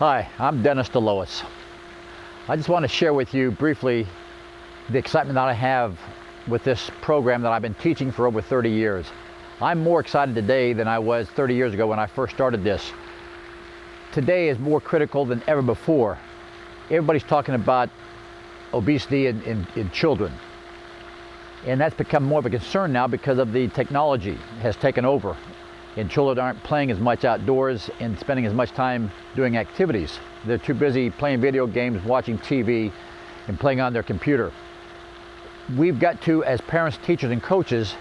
Hi, I'm Dennis Delois. I just want to share with you briefly the excitement that I have with this program that I've been teaching for over 30 years. I'm more excited today than I was 30 years ago when I first started this. Today is more critical than ever before. Everybody's talking about obesity in children. And that's become more of a concern now because of the technology has taken over. And children aren't playing as much outdoors and spending as much time doing activities. They're too busy playing video games, watching TV, and playing on their computer. We've got to, as parents, teachers, and coaches,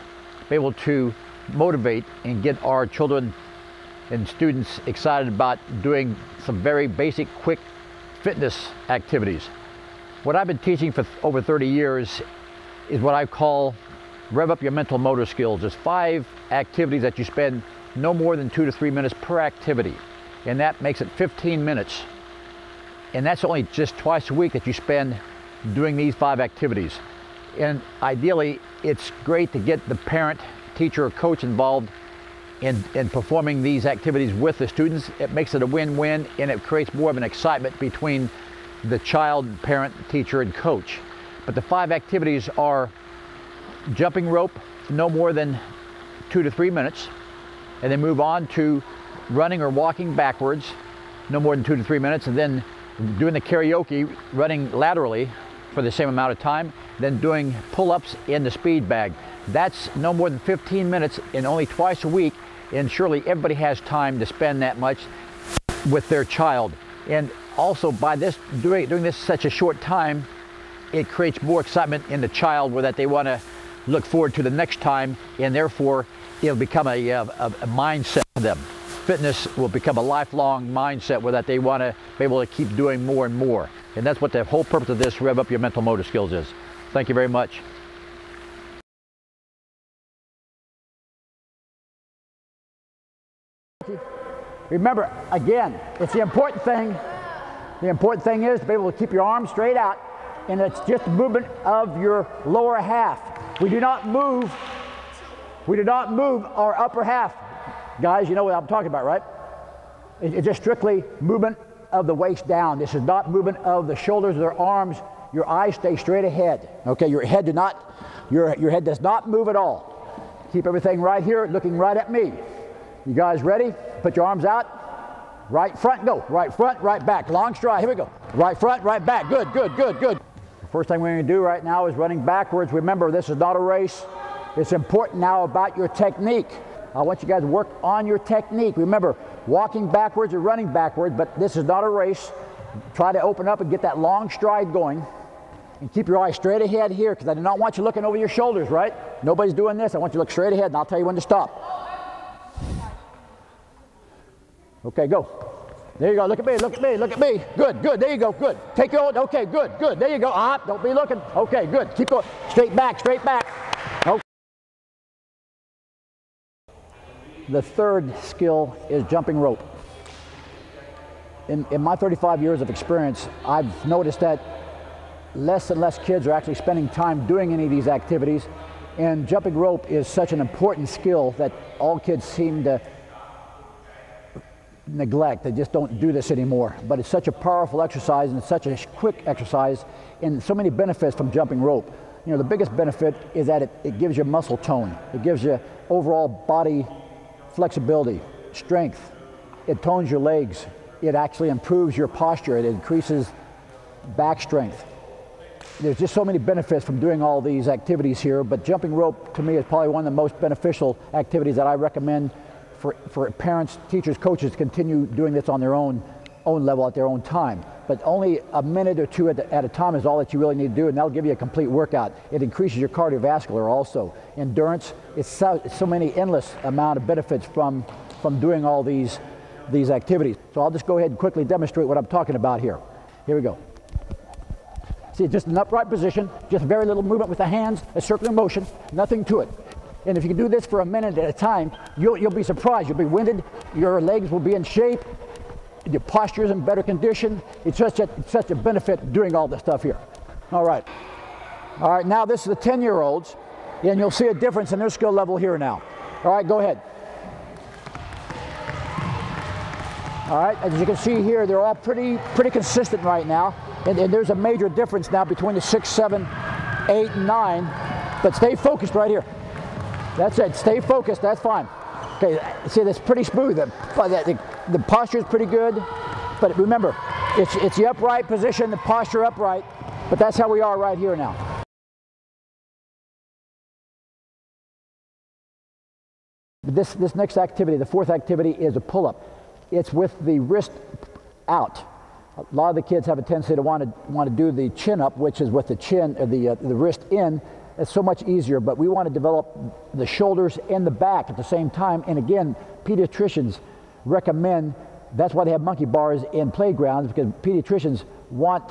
be able to motivate and get our children and students excited about doing some very basic, quick fitness activities. What I've been teaching for over 30 years is what I call Rev Up Your Mental motor skills. There's 5 activities that you spend no more than 2 to 3 minutes per activity. And that makes it 15 minutes. And that's only just twice a week that you spend doing these 5 activities. And ideally, it's great to get the parent, teacher, or coach involved in performing these activities with the students. It makes it a win-win, and it creates more of an excitement between the child, parent, teacher, and coach. But the 5 activities are jumping rope, no more than 2 to 3 minutes, and then move on to running or walking backwards, no more than 2 to 3 minutes, and then doing the karaoke, running laterally for the same amount of time, then doing pull-ups in the speed bag. That's no more than 15 minutes and only twice a week, and surely everybody has time to spend that much with their child. And also by this doing this such a short time, it creates more excitement in the child where that they want to look forward to the next time, and therefore it'll become a mindset for them. Fitness will become a lifelong mindset where that they want to be able to keep doing more and more. And that's what the whole purpose of this Rev Up Your Mental motor skills is. Thank you very much. Remember, again, it's the important thing. The important thing is to be able to keep your arms straight out, and it's just the movement of your lower half. We do not move our upper half. Guys, you know what I'm talking about, right? It's just strictly movement of the waist down. This is not movement of the shoulders or the arms. Your eyes stay straight ahead. Okay, your head does not move at all. Keep everything right here, looking right at me. You guys ready? Put your arms out. Right front, go. Right front, right back. Long stride. Here we go. Right front, right back. Good, good, good, good. The first thing we're going to do right now is running backwards. Remember, this is not a race. It's important now about your technique. I want you guys to work on your technique. Remember, walking backwards or running backwards, but this is not a race. Try to open up and get that long stride going. And keep your eyes straight ahead here, because I do not want you looking over your shoulders, right? Nobody's doing this. I want you to look straight ahead, and I'll tell you when to stop. Okay, go. There you go. Look at me, look at me, look at me. Good, good. There you go. Good. Take your own. Okay, good, good. There you go. Don't be looking. Okay, good. Keep going. Straight back, straight back. Okay. The third skill is jumping rope. In my 35 years of experience, I've noticed that less and less kids are actually spending time doing any of these activities, and jumping rope is such an important skill that all kids seem to neglect. They just don't do this anymore. But it's such a powerful exercise, and it's such a quick exercise, and so many benefits from jumping rope. You know, the biggest benefit is that it gives you muscle tone. It gives you overall body flexibility, strength. It tones your legs. It actually improves your posture. It increases back strength. There's just so many benefits from doing all these activities here, but jumping rope to me is probably one of the most beneficial activities that I recommend for parents, teachers, coaches to continue doing this on their own level at their own time. But only a minute or two at a time is all that you really need to do, and that'll give you a complete workout. It increases your cardiovascular also. Endurance, it's so many endless amount of benefits from doing all these activities. So I'll just go ahead and quickly demonstrate what I'm talking about here. Here we go. See, just an upright position, just very little movement with the hands, a circular motion, nothing to it. And if you can do this for a minute at a time, you'll be surprised. You'll be winded, your legs will be in shape, your posture is in better condition. It's such a benefit doing all this stuff here. All right, now this is the 10-year-olds, and you'll see a difference in their skill level here now. All right, go ahead. All right, as you can see here, they're all pretty consistent right now. And there's a major difference now between the 6, 7, 8, and 9. But stay focused right here. That's it, stay focused, that's fine. Okay, see, that's pretty smooth. The posture is pretty good. But remember, it's the upright position, the posture upright. But that's how we are right here now. This next activity, the fourth activity, is a pull-up. It's with the wrist out. A lot of the kids have a tendency to want to do the chin up, which is with the chin, the wrist in. It's so much easier, but we want to develop the shoulders and the back at the same time. And again, pediatricians recommend, that's why they have monkey bars in playgrounds, because pediatricians want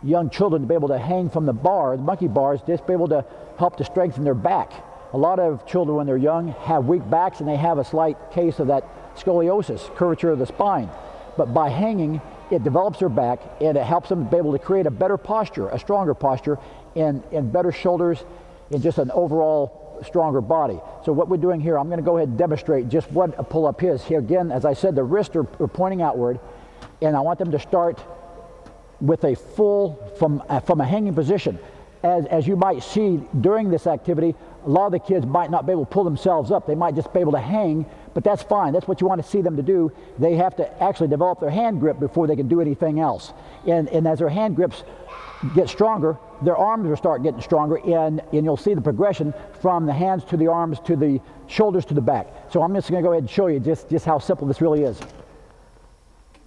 young children to be able to hang from the monkey bars, just be able to help to strengthen their back. A lot of children when they're young have weak backs and they have a slight case of that scoliosis, curvature of the spine. But by hanging, it develops their back and it helps them be able to create a better posture, a stronger posture, and better shoulders, and just an overall stronger body. So what we're doing here, I'm going to go ahead and demonstrate just what a pull-up is. Here again, as I said, the wrists are pointing outward, and I want them to start with a full, from a hanging position. As you might see during this activity, a lot of the kids might not be able to pull themselves up. They might just be able to hang, but that's fine. That's what you want to see them to do. They have to actually develop their hand grip before they can do anything else. And as their hand grips get stronger, their arms will start getting stronger, and you'll see the progression from the hands to the arms to the shoulders to the back. So I'm just going to go ahead and show you just how simple this really is.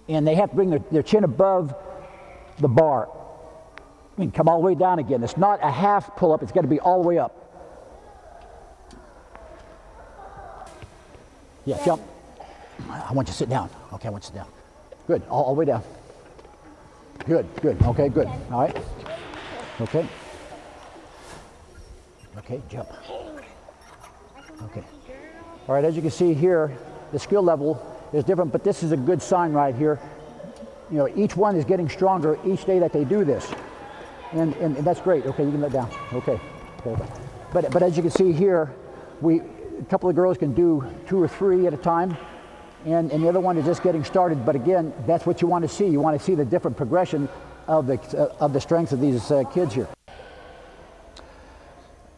And they have to bring their chin above the bar. I mean, come all the way down again. It's not a half pull-up, it's got to be all the way up. Yeah, jump. I want you to sit down. Okay, I want you to sit down. Good, all the way down. Good, okay, good. All right. Okay. Okay, jump. Okay. All right, as you can see here, the skill level is different, but this is a good sign right here. You know, each one is getting stronger each day that they do this. And that's great. Okay, you can let down. Okay. But as you can see here, a couple of girls can do 2 or 3 at a time, and the other one is just getting started. But again, that's what you want to see. You want to see the different progression of the strength of these kids here.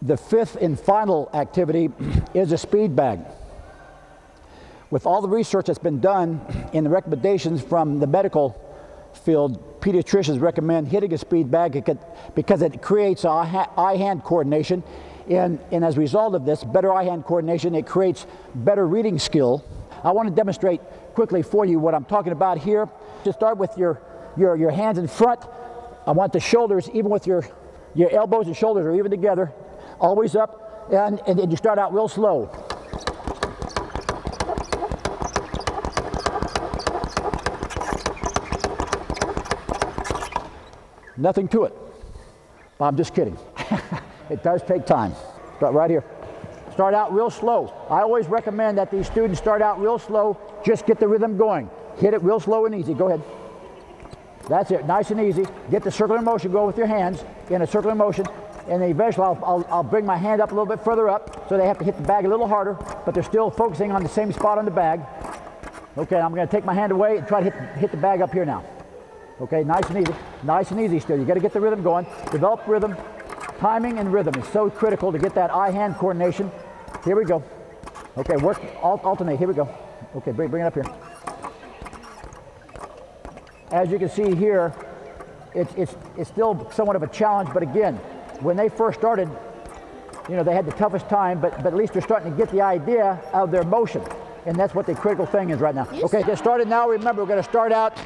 The fifth and final activity is a speed bag. With all the research that's been done and the recommendations from the medical field, pediatricians recommend hitting a speed bag because it creates eye-hand coordination, and as a result of this better eye-hand coordination, it creates better reading skill. I want to demonstrate quickly for you what I'm talking about here. To start with your hands in front, I want the shoulders, even with your elbows and shoulders are even together, always up, and then you start out real slow. Nothing to it. I'm just kidding. It does take time. Start right here. Start out real slow. I always recommend that these students start out real slow, just get the rhythm going. Hit it real slow and easy. Go ahead. That's it, nice and easy. Get the circular motion, go with your hands in a circular motion, and then eventually I'll bring my hand up a little bit further up, so they have to hit the bag a little harder, but they're still focusing on the same spot on the bag. Okay, I'm going to take my hand away and try to hit the bag up here now. Okay, nice and easy still. You got to get the rhythm going. Develop rhythm. Timing and rhythm is so critical to get that eye-hand coordination. Here we go. Okay, work, alternate. Here we go. Okay, bring it up here. As you can see here, it's still somewhat of a challenge, but again, when they first started, you know, they had the toughest time, but at least they're starting to get the idea of their motion, and that's what the critical thing is right now. Okay, get started now. Remember, we're going to start out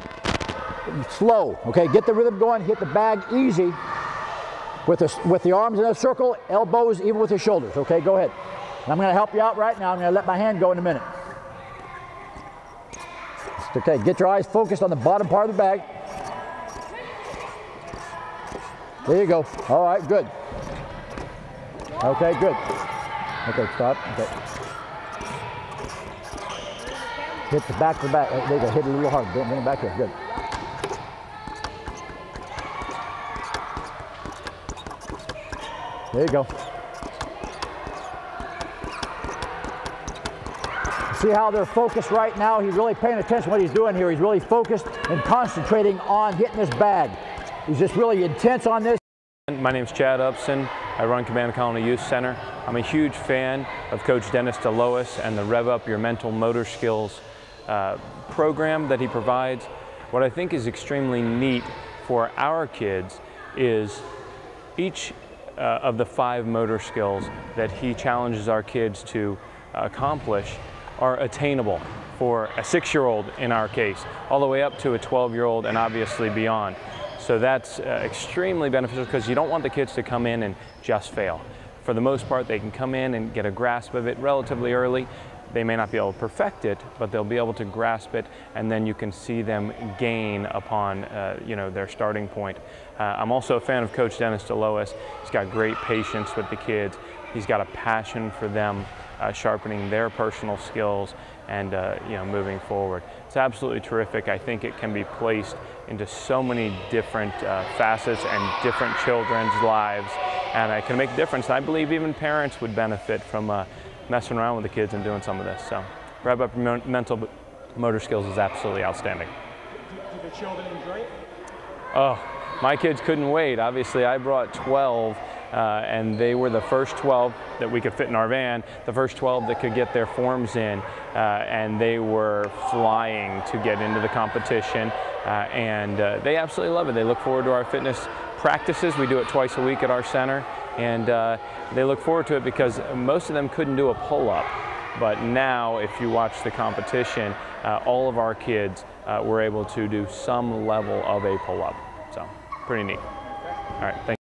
slow. Okay, get the rhythm going, hit the bag easy with the arms in a circle, elbows even with your shoulders. Okay, go ahead. And I'm going to help you out right now. I'm going to let my hand go in a minute. Okay, get your eyes focused on the bottom part of the bag. There you go. All right, good. Okay, good. Okay, stop. Okay. Hit the back of the bag. There you go. Hit it a little hard. Bring it back here. Good. There you go. See how they're focused right now? He's really paying attention to what he's doing here. He's really focused and concentrating on getting this bag. He's just really intense on this. My name's Chad Upson. I run Command Colony Youth Center. I'm a huge fan of Coach Dennis Delois and the Rev Up Your Mental motor skills program that he provides. What I think is extremely neat for our kids is each of the 5 motor skills that he challenges our kids to accomplish are attainable for a 6-year-old in our case, all the way up to a 12-year-old and obviously beyond. So that's extremely beneficial because you don't want the kids to come in and just fail. For the most part, they can come in and get a grasp of it relatively early. They may not be able to perfect it, but they'll be able to grasp it, and then you can see them gain upon their starting point. I'm also a fan of Coach Dennis Delois. He's got great patience with the kids. He's got a passion for them, sharpening their personal skills and moving forward. It's absolutely terrific. I think it can be placed into so many different facets and different children's lives, and it can make a difference. And I believe even parents would benefit from messing around with the kids and doing some of this. So Rev Up Your Mental motor skills is absolutely outstanding. Do the children enjoy it? Oh, my kids couldn't wait. Obviously, I brought 12, and they were the first 12 that we could fit in our van, the first 12 that could get their forms in, and they were flying to get into the competition, and they absolutely love it. They look forward to our fitness practices. We do it twice a week at our center, and they look forward to it because most of them couldn't do a pull-up. But now, if you watch the competition, all of our kids were able to do some level of a pull-up. So, pretty neat. All right, thank you.